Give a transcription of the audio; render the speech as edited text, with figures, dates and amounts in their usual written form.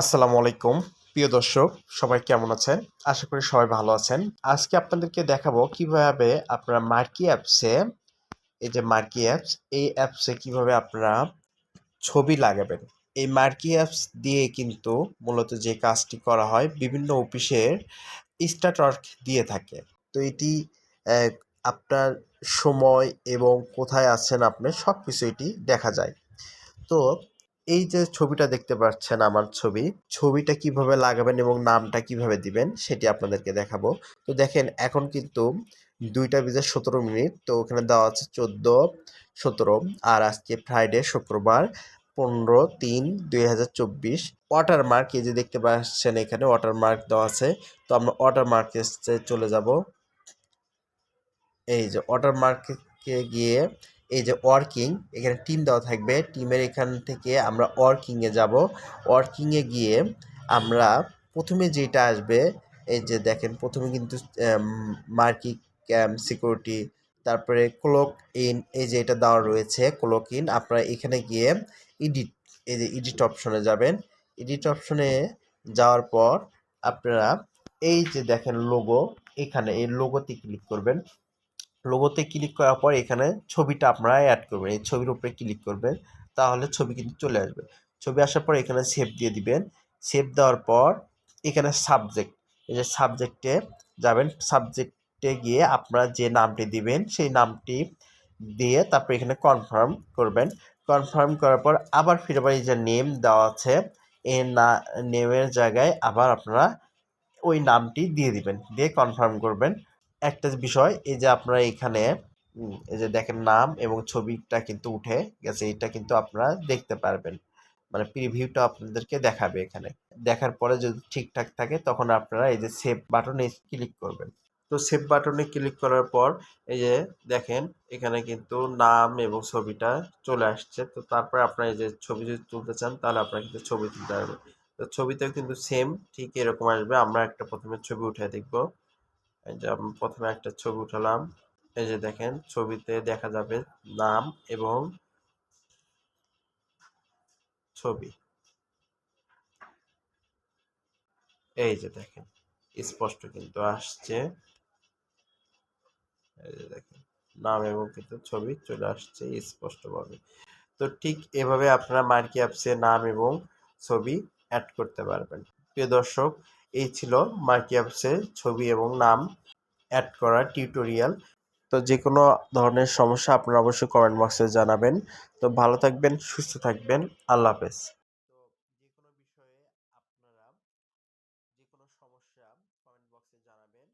আসসালামু আলাইকুম প্রিয় দর্শক, সবাই কেমন আছেন? আশা করি সবাই ভালো আছেন। আজকে আপনাদেরকে দেখাবো কিভাবে আপনারা মার্কি অ্যাপসে, এই যে মার্কি অ্যাপস, এই অ্যাপসে কিভাবে আপনারা ছবি লাগাবেন। এই মার্কি অ্যাপস দিয়ে কিন্তু মূলত যে কাজটি করা হয় বিভিন্ন অফিসের স্টার্ট ওয়ার্ক দিয়ে থাকে। তো এটি আহ, আপনার সময় এবং কোথায় আছেন আপনি সব কিছু এটি দেখা যায়। তো এই যে ছবিটা দেখতে পাচ্ছেন, আমার ছবিটা কিভাবে লাগাবেন এবং নামটা কিভাবে দিবেন সেটি আপনাদেরকে দেখাবো। তো দেখেন, এখন কিন্তু 2টা বেজে 17 মিনিট। তো ওখানে দেওয়া আছে 14, 17, আর আজকে ফ্রাইডে, শুক্রবার, 15/3/2024। ওয়াটারমার্ক, এই যে দেখতে পাচ্ছেন এখানে ওয়াটারমার্ক দেওয়া আছে। তো আমরা ওয়াটারমার্কে চলে যাব। এই যে ওয়াটারমার্কে গিয়ে এই যে ওয়ার্কিং, এখানে টিম দেওয়া থাকবে। টিমের এখান থেকে আমরা ওয়ার্কিংয়ে যাব। ওয়ার্কিংয়ে গিয়ে আমরা প্রথমে যেটা আসবে, এই যে দেখেন প্রথমে কিন্তু মার্কি ক্যাম্প সিকিউরিটি, তারপরে ক্লক ইন, এই যে এটা দেওয়া রয়েছে ক্লক ইন। আপনারা এখানে গিয়ে এডিট, এই যে এডিট অপশনে যাবেন। এডিট অপশনে যাওয়ার পর আপনারা এই যে দেখেন লোগো, এখানে এই লোগোতে ক্লিক করবেন। লোগোতে ক্লিক করার পর এখানে ছবিটা আপনারা অ্যাড করবেন। এই ছবির উপরে ক্লিক করবেন, তাহলে ছবি কিন্তু চলে আসবে। ছবি আসার পর এখানে সেভ দিয়ে দিবেন। সেভ দেওয়ার পর এখানে সাবজেক্ট, এই যে সাবজেক্টে যাবেন। সাবজেক্টে গিয়ে আপনারা যে নামটি দিবেন সেই নামটি দিয়ে তারপর এখানে কনফার্ম করবেন। কনফার্ম করার পর আবার ফিরে আবার এই যে নেম দেওয়া আছে, এই নেমের জায়গায় আবার আপনারা ওই নামটি দিয়ে দিবেন, দিয়ে কনফার্ম করবেন। একটা বিষয়, এই যে আপনারা এখানে এই যে দেখেন নাম এবং ছবিটা কিন্তু উঠে গেছে, এটা কিন্তু আপনারা দেখতে পারবেন। মানে প্রিভিউটা আপনাদেরকে দেখাবে এখানে। দেখার পরে যদি ঠিকঠাক থাকে তখন আপনারা এই যে সেভ বাটনে ক্লিক করবেন। তো সেভ বাটনে ক্লিক করার পর এই যে দেখেন এখানে কিন্তু নাম এবং ছবিটা চলে আসছে। তো তারপরে আপনারা এই যে ছবি যদি তুলতে চান তাহলে আপনারা কিন্তু ছবি তুলতে পারবেন। তো ছবিতেও কিন্তু সেম ঠিক এরকম আসবে। আমরা একটা প্রথমে ছবি উঠে দেখব। এই যে আমি প্রথমে একটা ছবি উঠালাম। এই যে দেখেন ছবিতে দেখা যাবে নাম এবং ছবি। এই যে দেখেন স্পষ্ট কিন্তু আসছে। এই যে দেখেন নাম এবং কিন্তু ছবি চলে আসছে স্পষ্টভাবে। তো ঠিক এভাবে আপনারা মার্কি অ্যাপসে নাম এবং ছবি অ্যাড করতে পারবেন। প্রিয় দর্শক, এই ছিল মার্কি অ্যাপসে ছবি এবং নাম অ্যাড করার টিউটোরিয়াল। তো যে কোনো ধরনের সমস্যা আপনারা অবশ্যই কমেন্ট বক্সে জানাবেন। তো ভালো থাকবেন, সুস্থ থাকবেন। আল্লাহ হাফেজ। তো যে কোনো বিষয়ে আপনারা যে কোনো সমস্যা কমেন্ট বক্সে জানাবেন।